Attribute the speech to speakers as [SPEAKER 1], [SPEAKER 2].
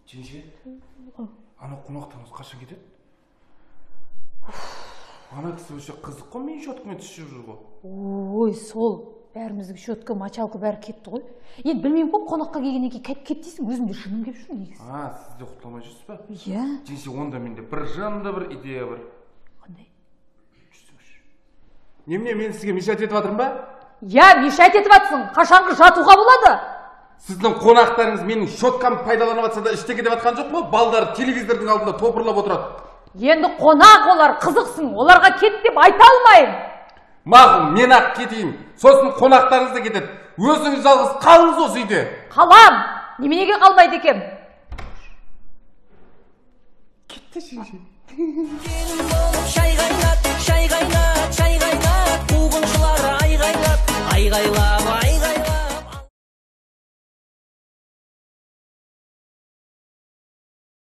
[SPEAKER 1] Жеңше, ана қонақтарымыз қашан кетеді? Ана кісі өше қызық қой, мен щеткамен түсіп жүр ғой.
[SPEAKER 2] Ой, сол бәріміздің щетка, мочалка бәрі кетті ғой. Енді білмеймін ғой, қонаққа келгеннен кейін қайтып кетті дейсің, өзім де шыным келіп жүр негізі.
[SPEAKER 1] Сіз де құтылмай жүрсіз ба?
[SPEAKER 2] Иә.
[SPEAKER 1] Жеңше, онда менде бір жанда бір идея бар.
[SPEAKER 2] Қандай?
[SPEAKER 1] Немене, мен сізге мешать етіп жатырмын ба?
[SPEAKER 2] Иә, мешать етіп жатсың. Қашанғы жатуға болады?
[SPEAKER 1] Сіздің қонақтарыңыз менің щеткамды пайдаланып жатса да іште кетіп жатқан жоқ қой? Балдар телевизордың алдында топырлап отырады.
[SPEAKER 2] Енді қонақ олар, қызықсың. Оларға кет деп айта алмайын.
[SPEAKER 1] Мақұл, мен ақ кетейін. Сосын қонақтарыңыз да кетеді. Өзіңіз жалғыз қалыңыз осы үйде.
[SPEAKER 2] Қалам. Неменеге қалмайды екем?
[SPEAKER 1] Кетті жеңше.
[SPEAKER 3] Шай қайнат, шай қайнат, шай қайнат, қуғыншылар айғайлап, айғайлап